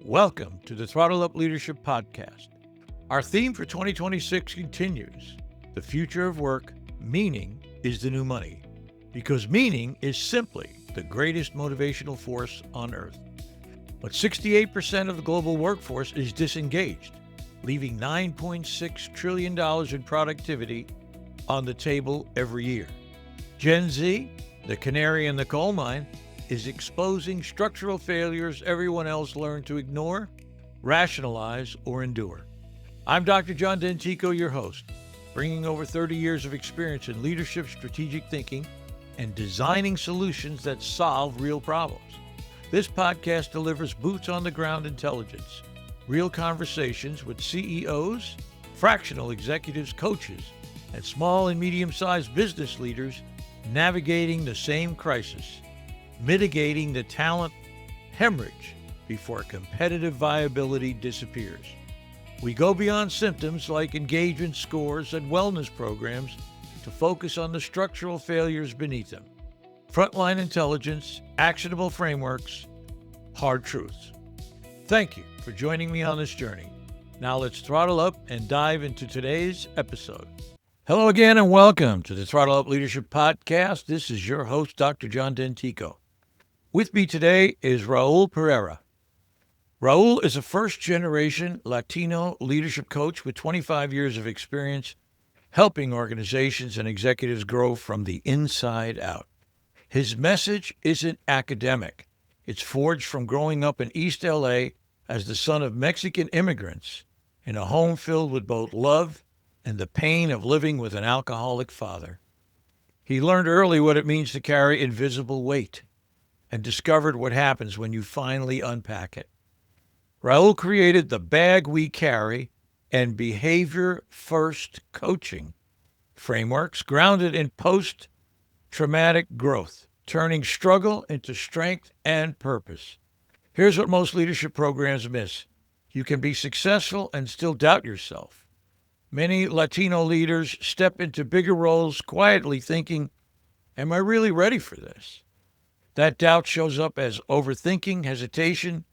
Welcome to the Throttle Up Leadership Podcast. Our theme for 2026 continues. The future of work, meaning is the new money. Because meaning is simply the greatest motivational force on earth. But 68% of the global workforce is disengaged, leaving $9.6 trillion in productivity on the table every year. Gen Z, the canary in the coal mine, is exposing structural failures everyone else learned to ignore, rationalize, or endure. I'm Dr. John Dentico, your host, bringing over 30 years of experience in leadership, strategic thinking, and designing solutions that solve real problems. This podcast delivers boots-on-the-ground intelligence, real conversations with CEOs, fractional executives, coaches, and small and medium-sized business leaders navigating the same crisis, mitigating the talent hemorrhage before competitive viability disappears. We go beyond symptoms like engagement scores and wellness programs to focus on the structural failures beneath them. Frontline intelligence, actionable frameworks, hard truths. Thank you for joining me on this journey. Now let's throttle up and dive into today's episode. Hello again and welcome to the Throttle Up Leadership Podcast. This is your host, Dr. John Dentico. With me today is Raul Pereyra. Raul is a first-generation Latino leadership coach with 25 years of experience helping organizations and executives grow from the inside out. His message isn't academic. It's forged from growing up in East LA as the son of Mexican immigrants in a home filled with both love and the pain of living with an alcoholic father. He learned early what it means to carry invisible weight and discovered what happens when you finally unpack it. Raul created the Bag We Carry and behavior-first coaching frameworks grounded in post-traumatic growth, turning struggle into strength and purpose. Here's what most leadership programs miss. You can be successful and still doubt yourself. Many Latino leaders step into bigger roles quietly thinking, am I really ready for this? That doubt shows up as overthinking, hesitation,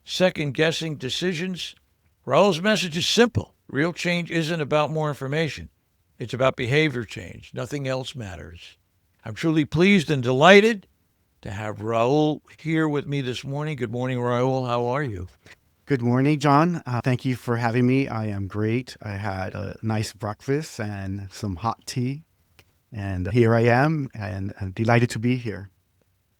second-guessing decisions. Raul's message is simple. Real change isn't about more information. It's about behavior change. Nothing else matters. I'm truly pleased and delighted to have Raul here with me this morning. Good morning, Raul. How are you? Good morning, John. Thank you for having me. I am great. I had a nice breakfast and some hot tea. And here I am, and I'm delighted to be here.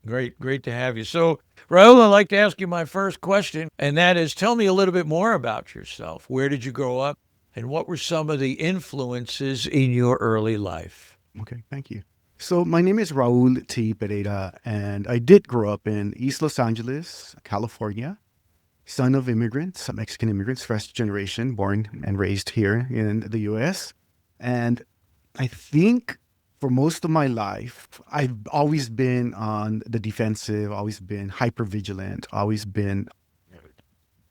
Great to have you. So, Raul, I'd like to ask you my first question, and that is, tell me a little bit more about yourself. Where did you grow up, and what were some of the influences in your early life? Okay, thank you. So my name is Raul T. Pereyra, and I did grow up in East Los Angeles, California, son of immigrants, Mexican immigrants, first generation, born and raised here in the U.S. And I think for most of my life, I've always been on the defensive, always been hypervigilant, always been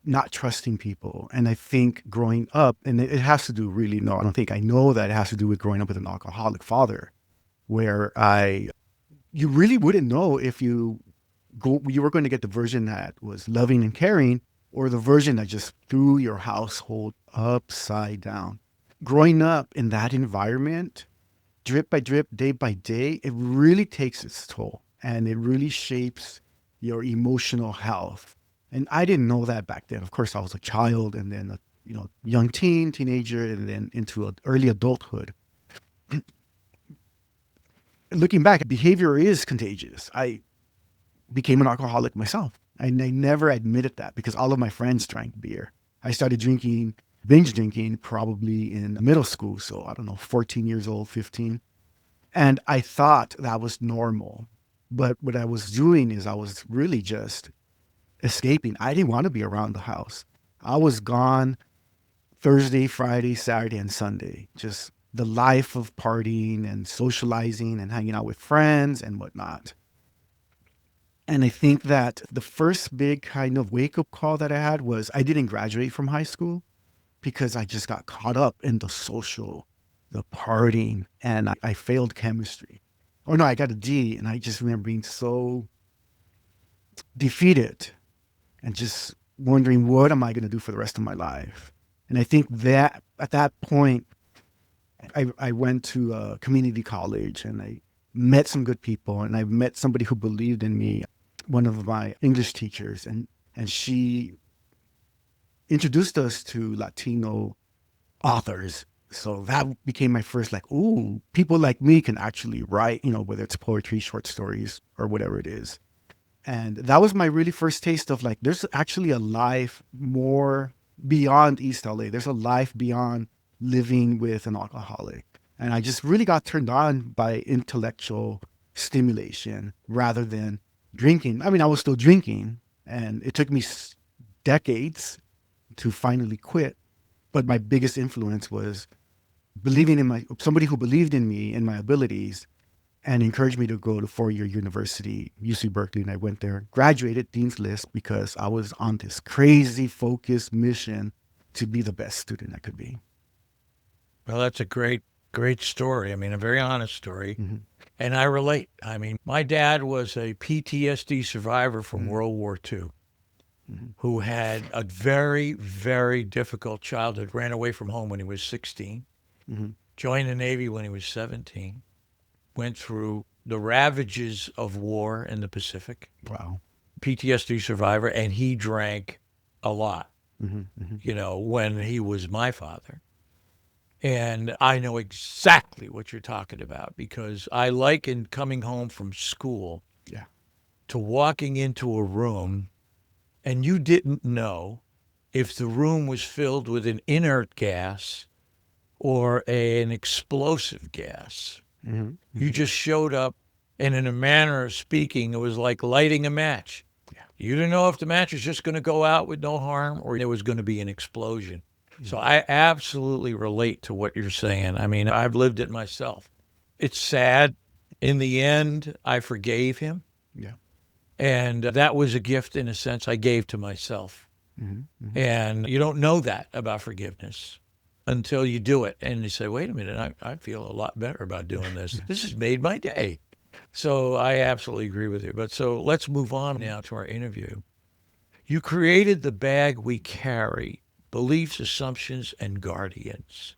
not trusting people. And I think growing up, and it has to do really, no, I don't think I know that it has to do with growing up with an alcoholic father, where you really wouldn't know if you were going to get the version that was loving and caring or the version that just threw your household upside down. Growing up in that environment, drip by drip, day by day, it really takes its toll and it really shapes your emotional health. And I didn't know that back then. Of course, I was a child and then a young teenager, and then into early adulthood. Looking back, behavior is contagious. I became an alcoholic myself. And I never admitted that because all of my friends drank beer. I started binge drinking probably in middle school. So I don't know, 14 years old, 15. And I thought that was normal. But what I was doing is I was really just escaping. I didn't want to be around the house. I was gone Thursday, Friday, Saturday, and Sunday. Just the life of partying and socializing and hanging out with friends and whatnot. And I think that the first big kind of wake-up call that I had was I didn't graduate from high school because I just got caught up in the social, the partying, and I failed chemistry. Oh no, I got a D, and I just remember being so defeated and just wondering, what am I going to do for the rest of my life? And I think that at that point, I went to a community college and I met some good people, and I met somebody who believed in me, one of my English teachers, and she introduced us to Latino authors. So that became my first, like, ooh, people like me can actually write, whether it's poetry, short stories, or whatever it is. And that was my really first taste of, like, there's actually a life more beyond East LA. There's a life beyond living with an alcoholic. And I just really got turned on by intellectual stimulation rather than drinking. I mean, I was still drinking, and it took me decades to finally quit. But my biggest influence was believing in somebody who believed in me and my abilities and encouraged me to go to four-year university, UC Berkeley. And I went there, graduated Dean's List, because I was on this crazy focused mission to be the best student I could be. Well, that's a great story. I mean, a very honest story. Mm-hmm. And I relate. I mean, my dad was a PTSD survivor from Mm-hmm. World War II Mm-hmm. who had a very, very difficult childhood, ran away from home when he was 16, Mm-hmm. joined the Navy when he was 17, went through the ravages of war in the Pacific, Wow. PTSD survivor, and he drank a lot, Mm-hmm. Mm-hmm. when he was my father. And I know exactly what you're talking about, because I liken coming home from school Yeah. to walking into a room and you didn't know if the room was filled with an inert gas or an explosive gas. Mm-hmm. You just showed up, and in a manner of speaking, it was like lighting a match. Yeah. You didn't know if the match was just going to go out with no harm or there was going to be an explosion. So I absolutely relate to what you're saying. I mean, I've lived it myself. It's sad. In the end, I forgave him. Yeah. And that was a gift, in a sense, I gave to myself. Mm-hmm. Mm-hmm. And you don't know that about forgiveness until you do it. And you say, wait a minute, I feel a lot better about doing this. This has made my day. So I absolutely agree with you. But so let's move on now to our interview. You created the bag we carry, beliefs, assumptions, and guardians.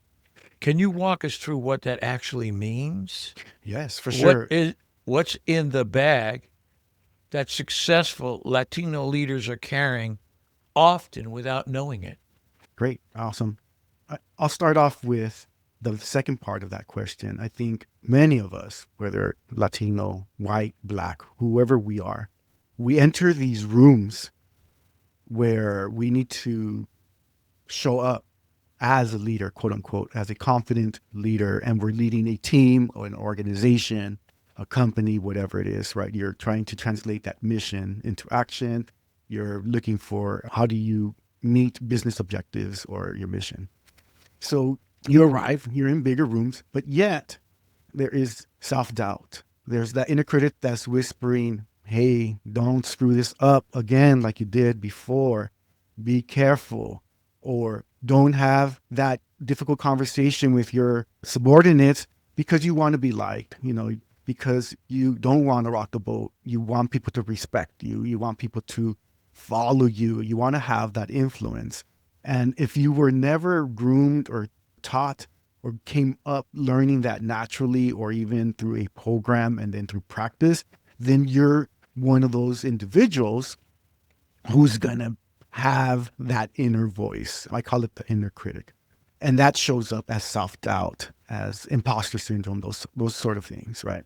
Can you walk us through what that actually means? Yes, for sure. What's in the bag that successful Latino leaders are carrying, often without knowing it? Great. Awesome. I'll start off with the second part of that question. I think many of us, whether Latino, white, black, whoever we are, we enter these rooms where we need to show up as a leader, quote unquote, as a confident leader, and we're leading a team or an organization, a company, whatever it is, right? You're trying to translate that mission into action. You're looking for, how do you meet business objectives or your mission? So you arrive, you're in bigger rooms, but yet there is self-doubt. There's that inner critic that's whispering, hey, don't screw this up again like you did before. Be careful. Or don't have that difficult conversation with your subordinates because you want to be liked, because you don't want to rock the boat. You want people to respect you. You want people to follow you. You want to have that influence. And if you were never groomed or taught or came up learning that naturally, or even through a program and then through practice, then you're one of those individuals who's going to have that inner voice. I call it the inner critic. And that shows up as self-doubt, as imposter syndrome, those sort of things, right?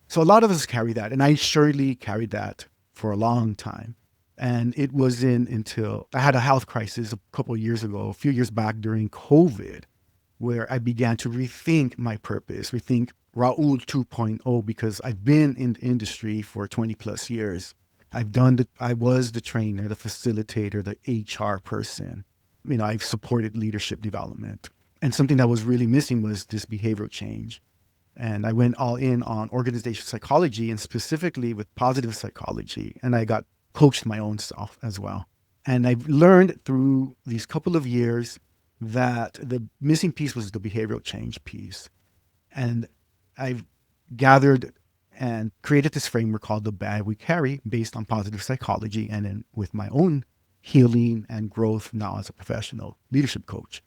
So a lot of us carry that. And I surely carried that for a long time. And it wasn't until I had a health crisis a few years back during COVID, where I began to rethink my purpose, rethink Raul 2.0, because I've been in the industry for 20 plus years. I was the trainer, the facilitator, the HR person. I've supported leadership development. And something that was really missing was this behavioral change. And I went all in on organizational psychology, and specifically with positive psychology. And I got coached my own self as well. And I've learned through these couple of years that the missing piece was the behavioral change piece. And I've gathered and created this framework called the bag we carry, based on positive psychology, and then with my own healing and growth now as a professional leadership coach.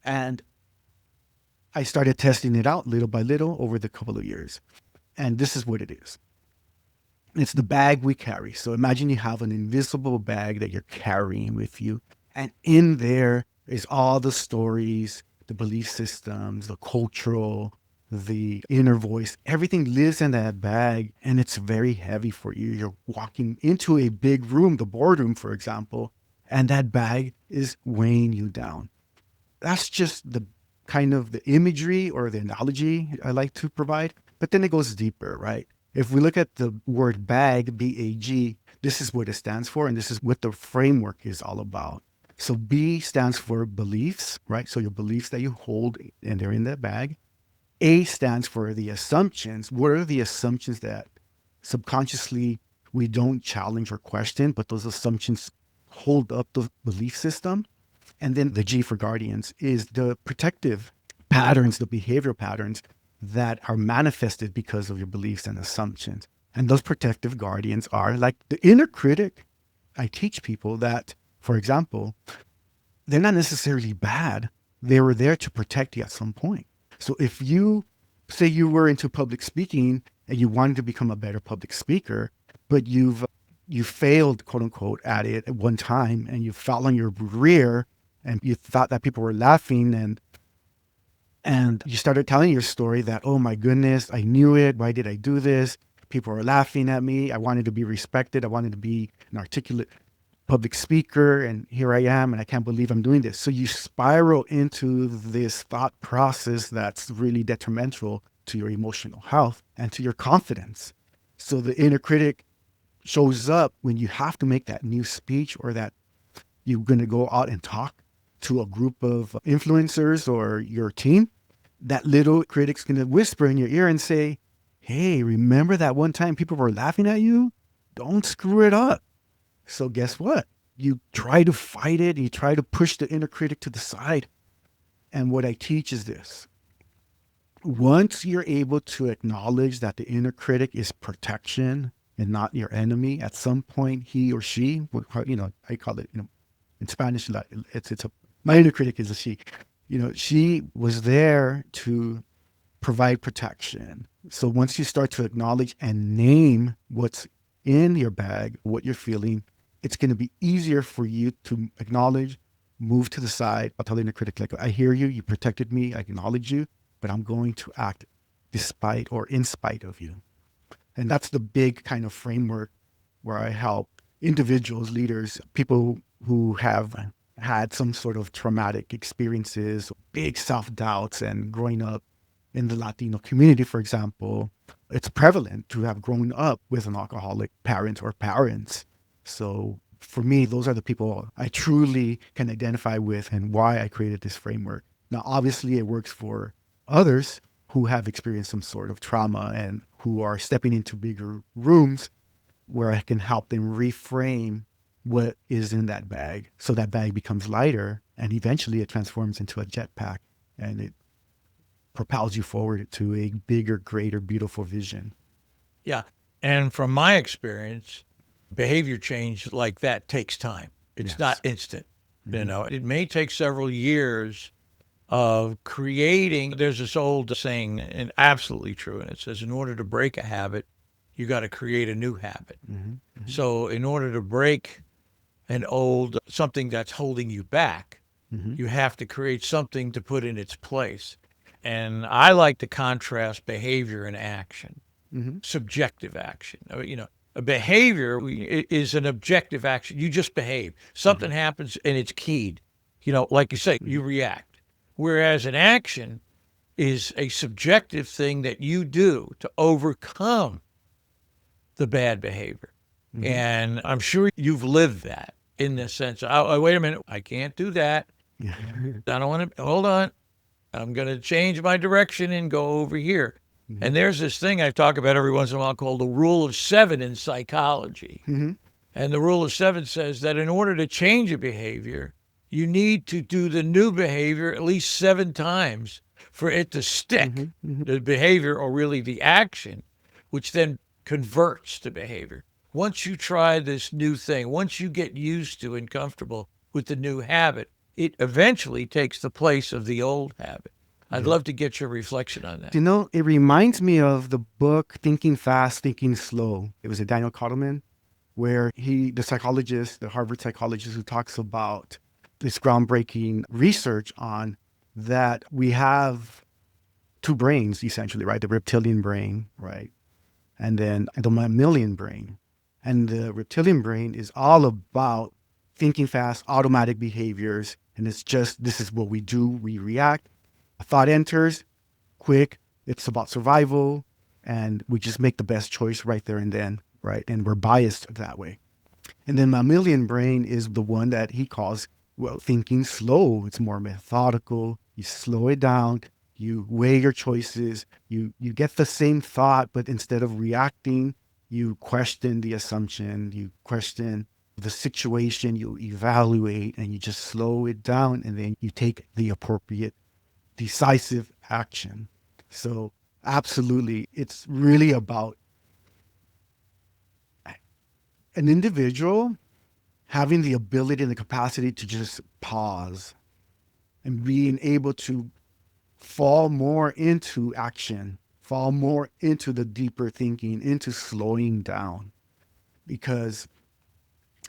And I started testing it out little by little over the couple of years. And this is what it is. It's the bag we carry. So imagine you have an invisible bag that you're carrying with you. And in there is all the stories, the belief systems, the cultural, the inner voice. Everything lives in that bag, and it's very heavy for you. You're walking into a big room, the boardroom, for example, and that bag is weighing you down. That's just the kind of the imagery or the analogy I like to provide. But then it goes deeper, right? If we look at the word bag, B-A-G, this is what it stands for, and this is what the framework is all about. So B stands for beliefs, right? So your beliefs that you hold, and they're in that bag. A stands for the assumptions. What are the assumptions that subconsciously we don't challenge or question, but those assumptions hold up the belief system? And then the G for guardians is the protective patterns, the behavioral patterns that are manifested because of your beliefs and assumptions. And those protective guardians are like the inner critic. I teach people that, for example, they're not necessarily bad. They were there to protect you at some point. So if you say you were into public speaking and you wanted to become a better public speaker, but you failed, quote unquote, at it at one time, and you fell on your rear and you thought that people were laughing, and you started telling your story that, oh my goodness, I knew it. Why did I do this? People were laughing at me. I wanted to be respected. I wanted to be an articulate public speaker, and here I am, and I can't believe I'm doing this. So you spiral into this thought process that's really detrimental to your emotional health and to your confidence. So the inner critic shows up when you have to make that new speech, or that you're going to go out and talk to a group of influencers or your team. That little critic's going to whisper in your ear and say, hey, remember that one time people were laughing at you? Don't screw it up. So guess what? You try to fight it. You try to push the inner critic to the side. And what I teach is this. Once you're able to acknowledge that the inner critic is protection and not your enemy, at some point he or she, I call it, in Spanish, my inner critic is a she. She was there to provide protection. So once you start to acknowledge and name what's in your bag, what you're feeling, it's going to be easier for you to acknowledge, move to the side. I'll tell the inner critic, like, I hear you, you protected me, I acknowledge you, but I'm going to act despite or in spite of you. And that's the big kind of framework where I help individuals, leaders, people who have had some sort of traumatic experiences, big self-doubts, and growing up in the Latino community, for example, it's prevalent to have grown up with an alcoholic parent or parents. So for me, those are the people I truly can identify with, and why I created this framework. Now, obviously, it works for others who have experienced some sort of trauma and who are stepping into bigger rooms where I can help them reframe what is in that bag, so that bag becomes lighter, and eventually it transforms into a jetpack, and it propels you forward to a bigger, greater, beautiful vision. Yeah. And from my experience, behavior change like that takes time. It's not instant. Mm-hmm. It may take several years of creating. There's this old saying, and absolutely true, and it says, in order to break a habit, you got to create a new habit. Mm-hmm. Mm-hmm. So in order to break something that's holding you back, Mm-hmm. you have to create something to put in its place. And I like to contrast behavior and action, Mm-hmm. subjective action. A behavior is an objective action. You just behave. Something happens and it's keyed. Like you say, you react. Whereas an action is a subjective thing that you do to overcome the bad behavior. Mm-hmm. And I'm sure you've lived that in the sense, oh, wait a minute, I can't do that. Yeah. I don't want to, hold on. I'm going to change my direction and go over here. Mm-hmm. And there's this thing I talk about every once in a while called the rule of 7 in psychology. Mm-hmm. And the rule of 7 says that in order to change a behavior, you need to do the new behavior at least 7 times for it to stick. Mm-hmm. The behavior, or really the action, which then converts to behavior. once you try this new thing, once you get used to and comfortable with the new habit, it eventually takes the place of the old habit. I'd love to get your reflection on that. It reminds me of the book Thinking Fast, Thinking Slow. It was a Daniel Kahneman, where the psychologist, the Harvard psychologist, who talks about this groundbreaking research on that we have two brains, essentially, right? The reptilian brain, right? And then the mammalian brain. And the reptilian brain is all about thinking fast, automatic behaviors. And it's just, this is what we do. We react. A thought enters, quick. It's about survival. And we just make the best choice right there and then, right? And we're biased that way. And then mammalian brain is the one that he calls, well, thinking slow. It's more methodical. You slow it down. You weigh your choices. You get the same thought, but instead of reacting, you question the assumption. You question the situation. You evaluate, and you just slow it down, and then you take the appropriate, decisive action. So absolutely, it's really about an individual having the ability and the capacity to just pause and being able to fall more into action, fall more into the deeper thinking, into slowing down. Because,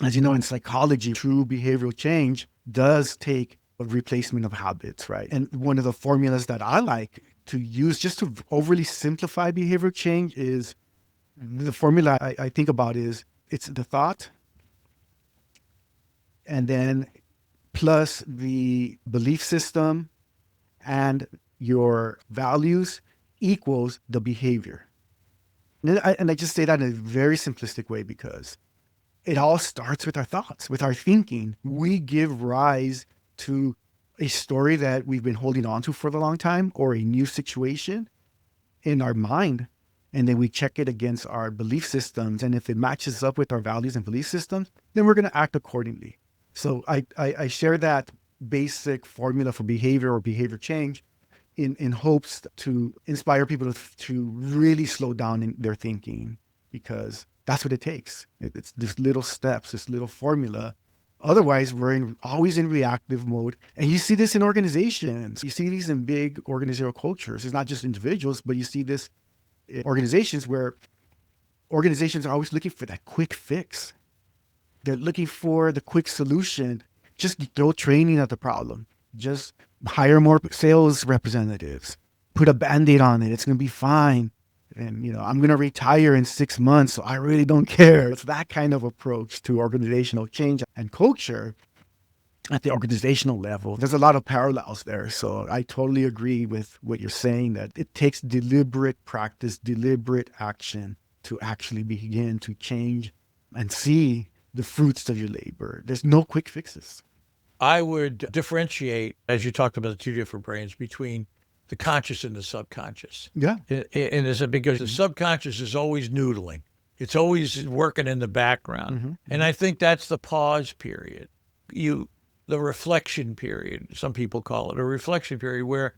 as you know, in psychology, true behavioral change does take a replacement of habits, right? And one of the formulas that I like to use just to overly simplify behavioral change is the formula I think about is it's the thought and then plus the belief system and your values equals the behavior. And I just say that in a very simplistic way because it all starts with our thoughts, with our thinking. We give rise to a story that we've been holding on to for a long time or a new situation in our mind. And then we check it against our belief systems. And if it matches up with our values and belief systems, then we're going to act accordingly. So I share that basic formula for behavior or behavior change in hopes to inspire people to really slow down in their thinking, because that's what it takes. It's these little steps, this little formula. Otherwise, we're always in reactive mode. And you see this in organizations. You see these in big organizational cultures. It's not just individuals, but you see this in organizations where organizations are always looking for that quick fix. They're looking for the quick solution. Just throw training at the problem. Just hire more sales representatives. Put a Band-Aid on it. It's going to be fine. And, I'm going to retire in 6 months, so I really don't care. It's that kind of approach to organizational change and culture at the organizational level. There's a lot of parallels there. So I totally agree with what you're saying, that it takes deliberate practice, deliberate action to actually begin to change and see the fruits of your labor. There's no quick fixes. I would differentiate, as you talked about the two different brains, between the conscious and the subconscious. Yeah. And it's because the subconscious is always noodling. It's always working in the background. Mm-hmm. And I think that's the pause period. The reflection period, some people call it a reflection period, where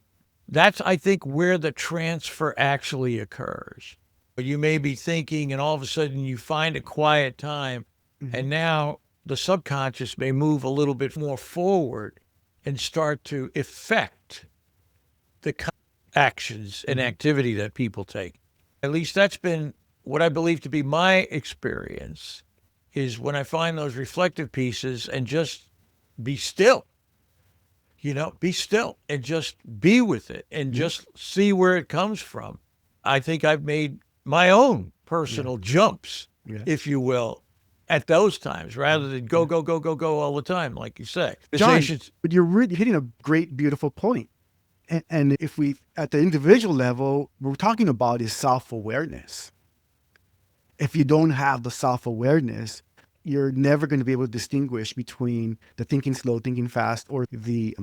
that's, I think, where the transfer actually occurs. You may be thinking and all of a sudden you find a quiet time, and now the subconscious may move a little bit more forward and start to affect the actions and activity that people take. At least that's been what I believe to be my experience, is when I find those reflective pieces and just be still, be still and just be with it and just see where it comes from. I think I've made my own personal jumps, if you will, at those times, rather than go all the time, like you say. John, but you're really hitting a great, beautiful point. And if we, at the individual level, we're talking about is self-awareness. If you don't have the self-awareness, you're never going to be able to distinguish between the thinking slow, thinking fast, or the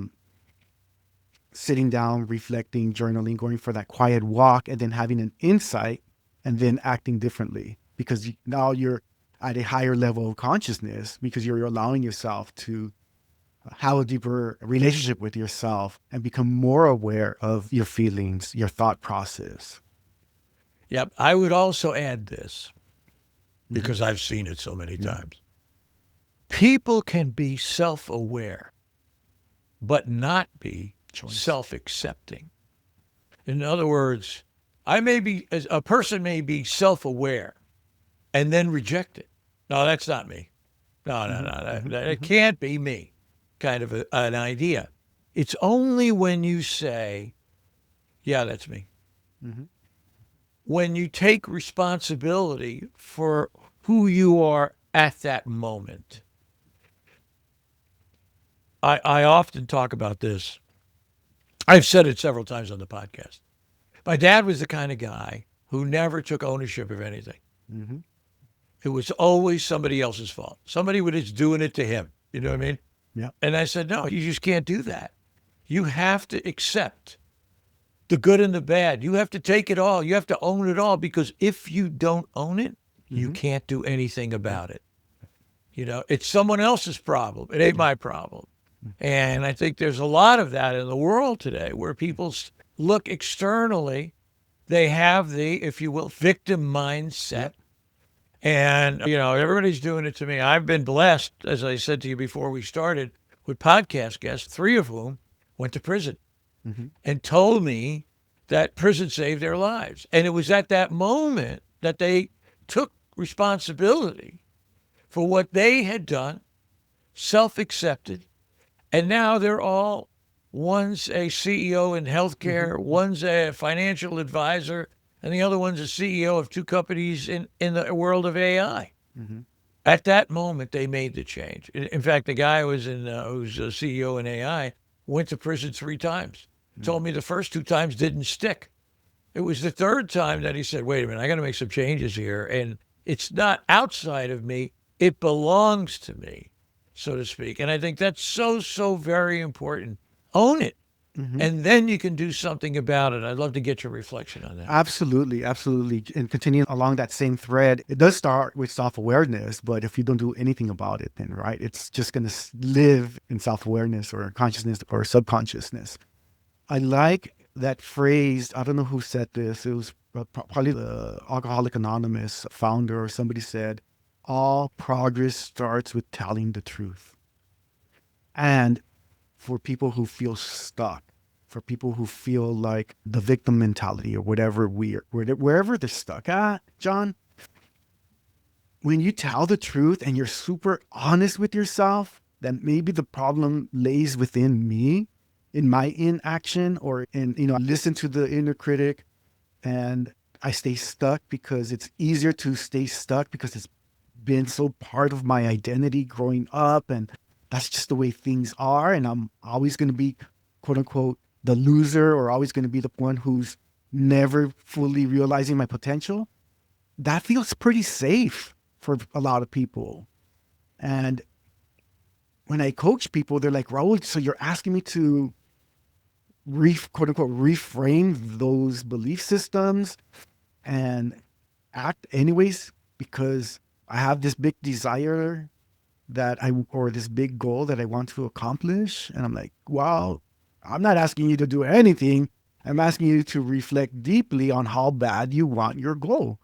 sitting down, reflecting, journaling, going for that quiet walk, and then having an insight and then acting differently. Because now you're at a higher level of consciousness, because you're allowing yourself to have a deeper relationship with yourself and become more aware of your feelings, your thought process. Yep. I would also add this. because I've seen it so many times. People can be self-aware, but not be self-accepting. In other words, a person may be self-aware and then reject it. No, that's not me. No, that can't be me, kind of an idea. It's only when you say, yeah, that's me. When you take responsibility for who you are at that moment. I often talk about this. I've said it several times on the podcast. My dad was the kind of guy who never took ownership of anything. It was always somebody else's fault. Somebody was doing it to him. You know what I mean? Yeah. And I said, no, you just can't do that. You have to accept the good and the bad. You have to take it all. You have to own it all, because if you don't own it, you can't do anything about it. You know, it's someone else's problem. It ain't my problem. And I think there's a lot of that in the world today, where people look externally. They have the, if you will, victim mindset. And, you know, everybody's doing it to me. I've been blessed, as I said to you before we started, with podcast guests, 3 of whom went to prison and told me that prison saved their lives. And it was at that moment that they took responsibility for what they had done, self-accepted, and now they're all, one's a CEO in healthcare, one's a financial advisor, and the other one's a CEO of 2 companies in the world of AI. At that moment, they made the change. In fact, the guy who's a CEO in AI went to prison 3 times. Told me the first 2 times didn't stick. It was the 3rd time that he said, wait a minute, I got to make some changes here. And it's not outside of me. It belongs to me, so to speak. And I think that's so, so very important. Own it. And then you can do something about it. I'd love to get your reflection on that. Absolutely. And continuing along that same thread, it does start with self-awareness, but if you don't do anything about it, then, right, it's just going to live in self-awareness or consciousness or subconsciousness. I like that phrase. I don't know who said this. It was probably the Alcoholics Anonymous founder, or somebody said, all progress starts with telling the truth. And for people who feel stuck, for people who feel like the victim mentality or whatever, wherever they're stuck at, John, when you tell the truth and you're super honest with yourself, then maybe the problem lays within me, in my inaction, or listen to the inner critic, and I stay stuck because it's easier to stay stuck because it's been so part of my identity growing up, and that's just the way things are, and I'm always going to be, quote unquote, the loser, or always going to be the one who's never fully realizing my potential. That feels pretty safe for a lot of people. And when I coach people, they're like, Raul, so you're asking me to quote unquote reframe those belief systems and act anyways because I have this big desire or this big goal that I want to accomplish. And I'm like, wow, I'm not asking you to do anything. I'm asking you to reflect deeply on how bad you want your goal.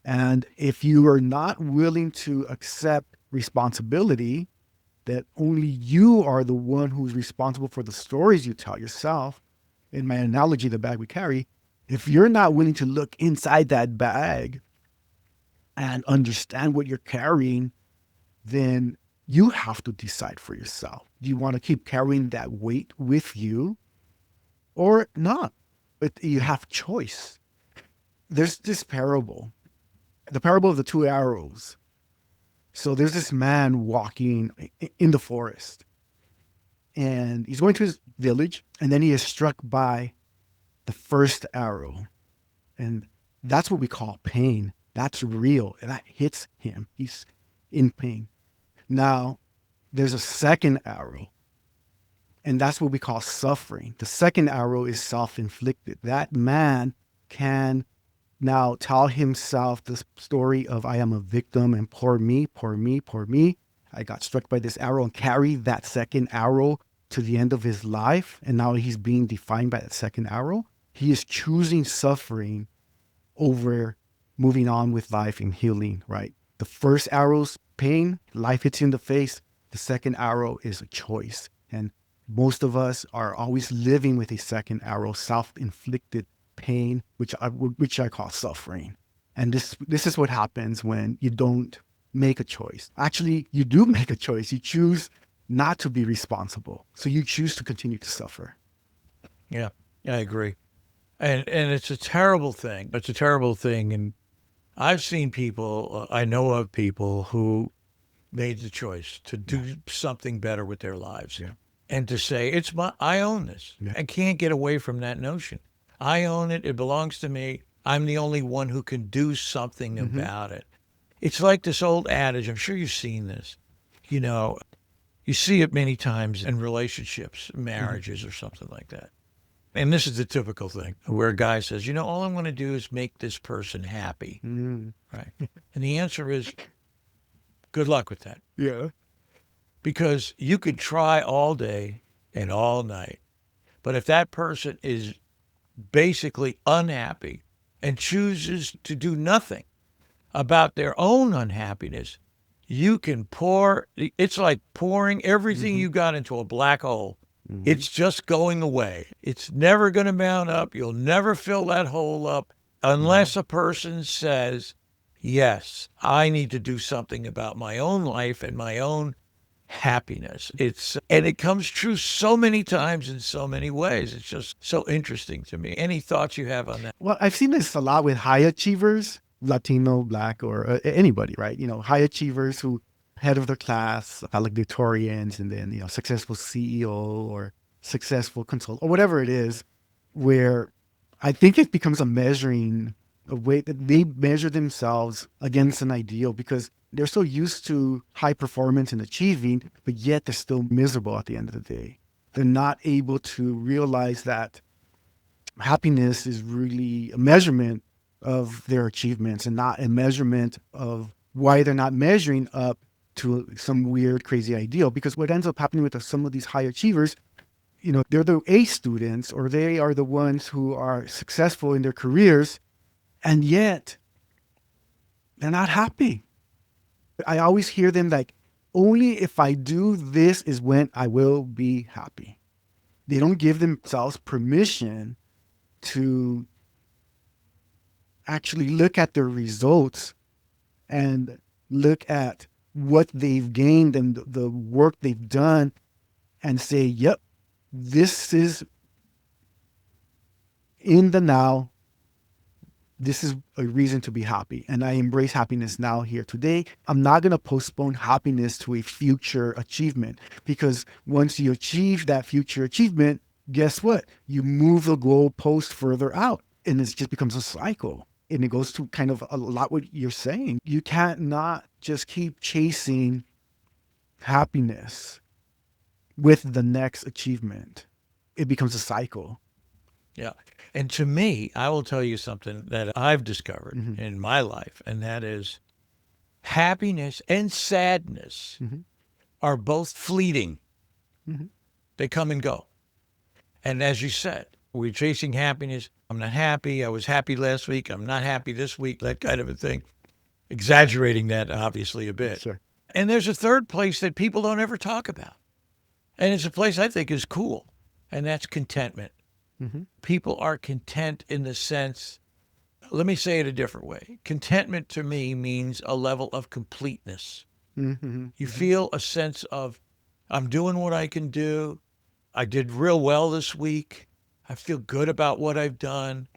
And if you are not willing to accept responsibility, that only you are the one who's responsible for the stories you tell yourself, in my analogy, the bag we carry, if you're not willing to look inside that bag and understand what you're carrying, then you have to decide for yourself. Do you want to keep carrying that weight with you or not? But you have choice. There's this parable, the parable of the 2 arrows. So there's this man walking in the forest, and he's going to his village, and then he is struck by the first arrow. And that's what we call pain. That's real. And that hits him. He's in pain. Now, there's a second arrow, and that's what we call suffering. The second arrow is self-inflicted. That man can now tell himself the story of, I am a victim and poor me, poor me, poor me. I got struck by this arrow, and carry that second arrow to the end of his life. And now he's being defined by that second arrow. He is choosing suffering over moving on with life and healing, right? The first arrow's pain, life hits you in the face. The second arrow is a choice. And most of us are always living with a second arrow, self-inflicted pain, which I call suffering. And this is what happens when you don't make a choice. Actually, you do make a choice. You choose not to be responsible. So you choose to continue to suffer. Yeah, I agree. And it's a terrible thing. It's a terrible thing. And I've seen people, I know of people who made the choice to do something better with their lives. Yeah. And to say, I own this. Yeah. I can't get away from that notion. I own it. It belongs to me. I'm the only one who can do something about it. It's like this old adage. I'm sure you've seen this. You know, you see it many times in relationships, marriages, or something like that. And this is the typical thing where a guy says, you know, all I'm going to do is make this person happy. Right. And the answer is, good luck with that. Yeah. Because you could try all day and all night. But if that person is basically unhappy and chooses to do nothing about their own unhappiness, you can it's like pouring everything you got into a black hole. It's just going away. It's never going to mount up. You'll never fill that hole up unless a person says, yes, I need to do something about my own life and my own happiness. And it comes true so many times in so many ways. It's just so interesting to me. Any thoughts you have on that? Well, I've seen this a lot with high achievers, Latino, Black, or anybody, right? You know, high achievers who head of their class, valedictorians, and then, you know, successful CEO or successful consultant or whatever it is, where I think it becomes a way that they measure themselves against an ideal because they're so used to high performance and achieving, but yet they're still miserable at the end of the day. They're not able to realize that happiness is really a measurement of their achievements and not a measurement of why they're not measuring up to some weird, crazy ideal. Because what ends up happening with some of these high achievers, you know, they're the A students or they are the ones who are successful in their careers, and yet they're not happy. I always hear them like, only if I do this is when I will be happy. They don't give themselves permission to actually look at their results and look at what they've gained and the work they've done and say, yep, this is in the now. This is a reason to be happy. And I embrace happiness now, here, today. I'm not going to postpone happiness to a future achievement, because once you achieve that future achievement, guess what? You move the goalpost further out and it just becomes a cycle. And it goes to kind of a lot what you're saying. You can't not just keep chasing happiness with the next achievement. It becomes a cycle. Yeah. And to me, I will tell you something that I've discovered in my life, and that is happiness and sadness are both fleeting. They come and go. And as you said, we're chasing happiness. I'm not happy. I was happy last week. I'm not happy this week, that kind of a thing. Exaggerating that, obviously, a bit. Sure. And there's a third place that people don't ever talk about. And it's a place I think is cool, and that's contentment. People are content in the sense, let me say it a different way. Contentment to me means a level of completeness. You feel a sense of, I'm doing what I can do. I did real well this week. I feel good about what I've done.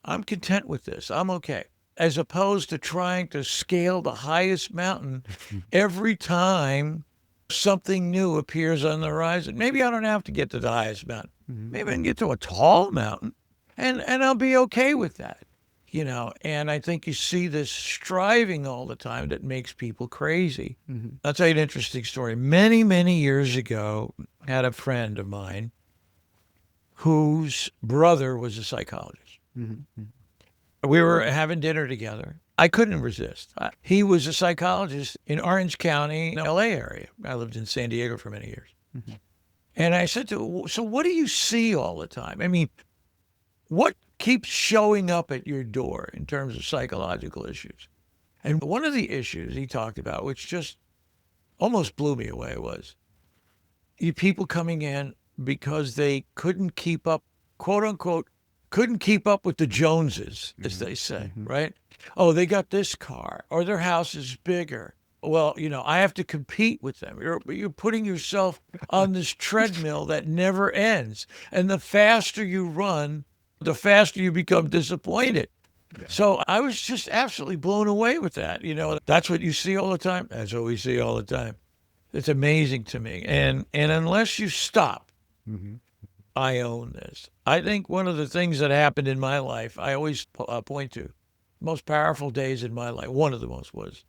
I'm content with this. I'm okay. As opposed to trying to scale the highest mountain every time something new appears on the horizon. Maybe I don't have to get to the highest mountain. Maybe I can get to a tall mountain and I'll be okay with that, you know. And I think you see this striving all the time that makes people crazy. I'll tell you an interesting story. Many, many years ago, I had a friend of mine whose brother was a psychologist. We were having dinner together. I couldn't resist. He was a psychologist in Orange County, LA area. I lived in San Diego for many years. And I said to him, so what do you see all the time? I mean, what keeps showing up at your door in terms of psychological issues? And one of the issues he talked about, which just almost blew me away, was you people coming in because they couldn't keep up, quote unquote, couldn't keep up with the Joneses, as they say, right? Oh, they got this car, or their house is bigger. Well, I have to compete with them. You're putting yourself on this treadmill that never ends. And the faster you run, the faster you become disappointed. Yeah. So I was just absolutely blown away with that. That's what you see all the time. That's what we see all the time. It's amazing to me. And unless you stop, I own this. I think one of the things that happened in my life, I always point to, most powerful days in my life, one of the most was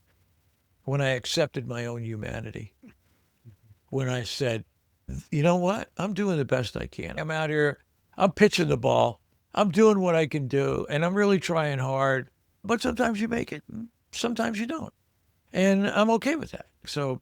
when I accepted my own humanity. When I said, you know what? I'm doing the best I can. I'm out here, I'm pitching the ball. I'm doing what I can do, and I'm really trying hard. But sometimes you make it, sometimes you don't. And I'm okay with that. So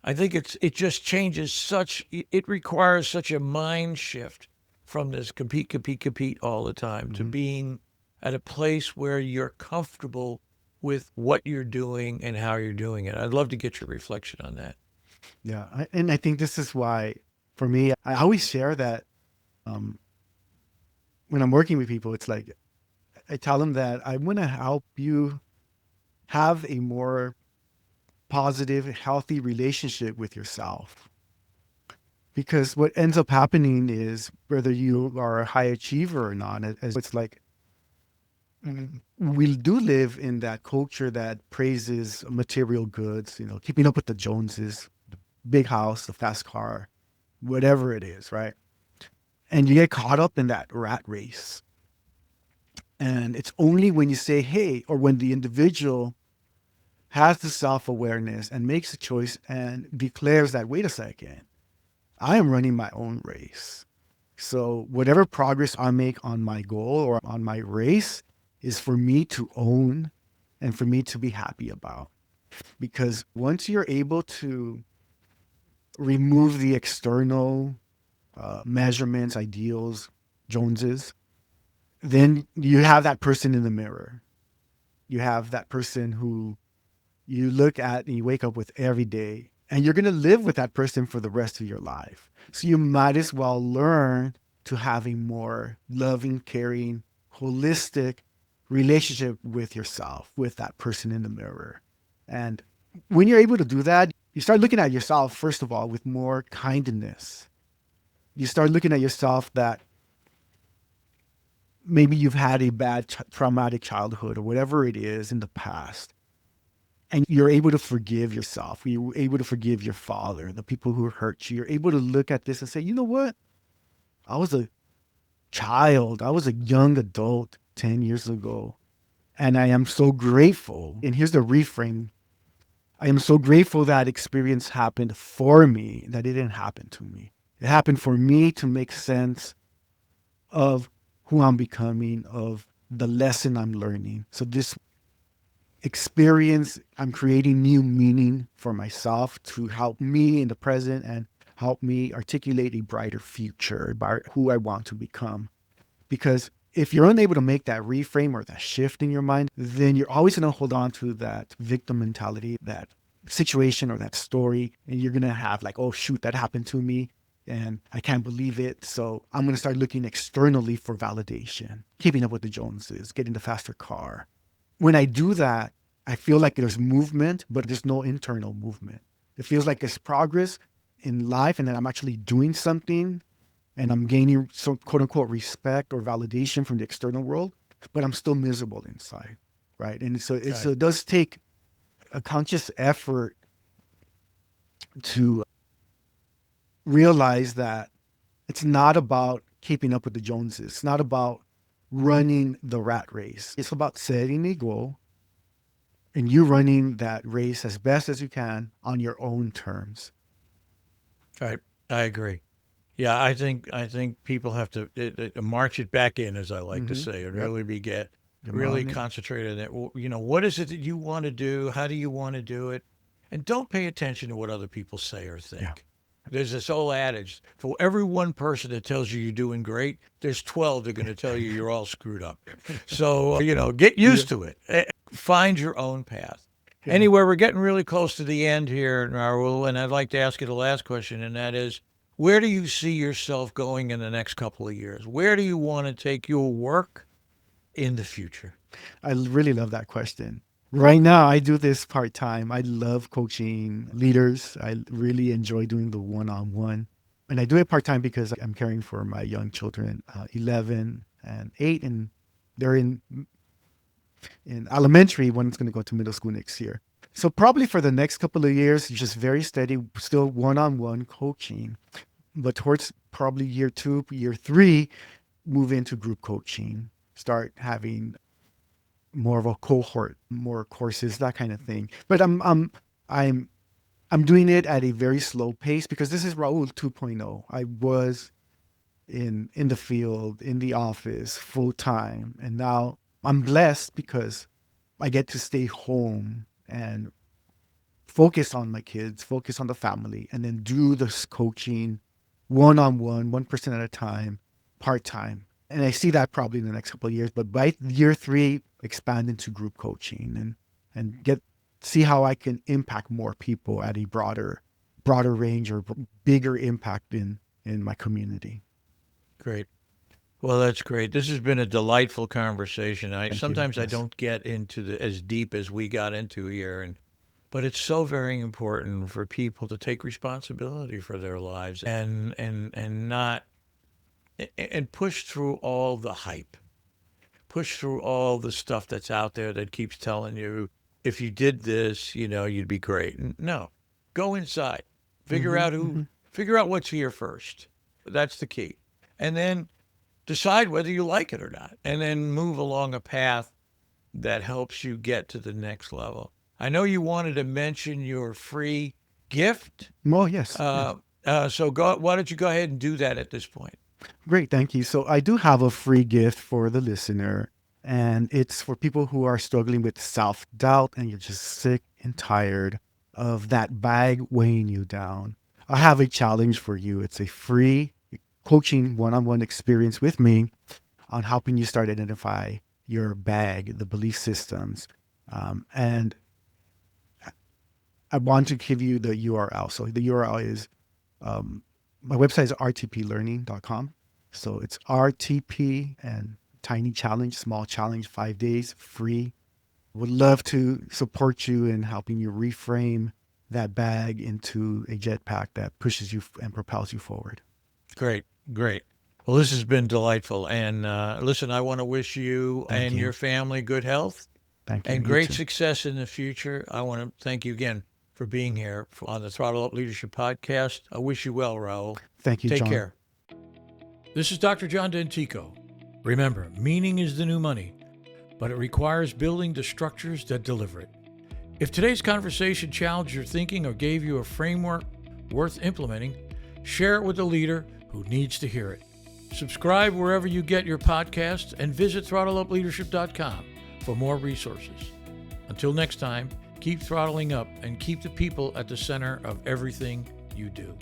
I think it just changes it requires such a mind shift from this compete all the time to being at a place where you're comfortable with what you're doing and how you're doing it. I'd love to get your reflection on that. Yeah. And I think this is why, for me, I always share that when I'm working with people, it's like, I tell them that I want to help you have a more positive, healthy relationship with yourself. Because what ends up happening is, whether you are a high achiever or not, it's like, we do live in that culture that praises material goods, keeping up with the Joneses, the big house, the fast car, whatever it is, right? And you get caught up in that rat race. And it's only when you say, hey, or when the individual has the self-awareness and makes a choice and declares that, wait a second, I am running my own race. So whatever progress I make on my goal or on my race is for me to own and for me to be happy about. Because once you're able to remove the external measurements, ideals, Joneses, then you have that person in the mirror. You have that person who you look at and you wake up with every day, and you're going to live with that person for the rest of your life. So you might as well learn to have a more loving, caring, holistic relationship with yourself, with that person in the mirror. And when you're able to do that, you start looking at yourself, first of all, with more kindness. You start looking at yourself that maybe you've had a bad traumatic childhood or whatever it is in the past. And you're able to forgive yourself. You're able to forgive your father, the people who hurt you. You're able to look at this and say, you know what? I was a child. I was a young adult 10 years ago. And I am so grateful. And here's the reframe. I am so grateful that experience happened for me, that it didn't happen to me. It happened for me to make sense of who I'm becoming, of the lesson I'm learning. So this experience, I'm creating new meaning for myself to help me in the present and help me articulate a brighter future about who I want to become. Because if you're unable to make that reframe or that shift in your mind, then you're always going to hold on to that victim mentality, that situation or that story. And you're going to have like, oh, shoot, that happened to me and I can't believe it. So I'm going to start looking externally for validation, keeping up with the Joneses, getting the faster car. When I do that, I feel like there's movement, but there's no internal movement. It feels like there's progress in life and that I'm actually doing something and I'm gaining some quote unquote respect or validation from the external world, but I'm still miserable inside, right? And so it does take a conscious effort to realize that it's not about keeping up with the Joneses. It's not about running the rat race. It's about setting a goal and you running that race as best as you can on your own terms. Right. I agree. Yeah, I think people have to march it back in, as I like to say, and really concentrate on it. What is it that you want to do? How do you want to do it? And don't pay attention to what other people say or think. Yeah. There's this old adage, for every one person that tells you you're doing great, there's 12 that are going to tell you you're all screwed up. So, get used to it. Find your own path. Yeah. Anyway, we're getting really close to the end here, Raul, and I'd like to ask you the last question, and that is, where do you see yourself going in the next couple of years? Where do you want to take your work in the future? I really love that question. Right now, I do this part time. I love coaching leaders. I really enjoy doing the one-on-one. And I do it part time because I'm caring for my young children, 11 and 8, and they're in elementary. One's going to go to middle school next year. So probably for the next couple of years, just very steady, still one-on-one coaching. But towards probably year 2, year 3, move into group coaching, start having more of a cohort, more courses, that kind of thing. But I'm doing it at a very slow pace because this is Raul 2.0. I was in the field, in the office, full time, and now I'm blessed because I get to stay home and focus on my kids, focus on the family, and then do this coaching one-on-one, 1% at a time, part-time. And I see that probably in the next couple of years. But by year 3, expand into group coaching and see how I can impact more people at a broader range or bigger impact in my community. Great. Well, that's great. This has been a delightful conversation. Sometimes I Yes. don't get into as deep as we got into here, but it's so very important for people to take responsibility for their lives and not and push through all the hype, push through all the stuff that's out there that keeps telling you if you did this, you'd be great. No, go inside, figure out figure out what's here first. That's the key, and then decide whether you like it or not, and then move along a path that helps you get to the next level. I know you wanted to mention your free gift. Oh, yes. So why don't you go ahead and do that at this point? Great, thank you. So I do have a free gift for the listener, and it's for people who are struggling with self-doubt and you're just sick and tired of that bag weighing you down. I have a challenge for you. It's a free coaching one-on-one experience with me on helping you start identify your bag, the belief systems. And I want to give you the URL. So the URL is my website is rtplearning.com. So it's RTP and tiny challenge, small challenge, 5 days, free. Would love to support you in helping you reframe that bag into a jetpack that pushes you and propels you forward. Great, great. Well, this has been delightful. And listen, I want to wish you and your family good health Thank you. and You great too. success in the future. I want to thank you again for being here on the Throttle Up Leadership Podcast. I wish you well, Raul. Thank you, Take John. care. This is Dr. John Dentico. Remember, meaning is the new money, but it requires building the structures that deliver it. If today's conversation challenged your thinking or gave you a framework worth implementing, share it with a leader who needs to hear it. Subscribe wherever you get your podcasts and visit throttleupleadership.com for more resources. Until next time, keep throttling up and keep the people at the center of everything you do.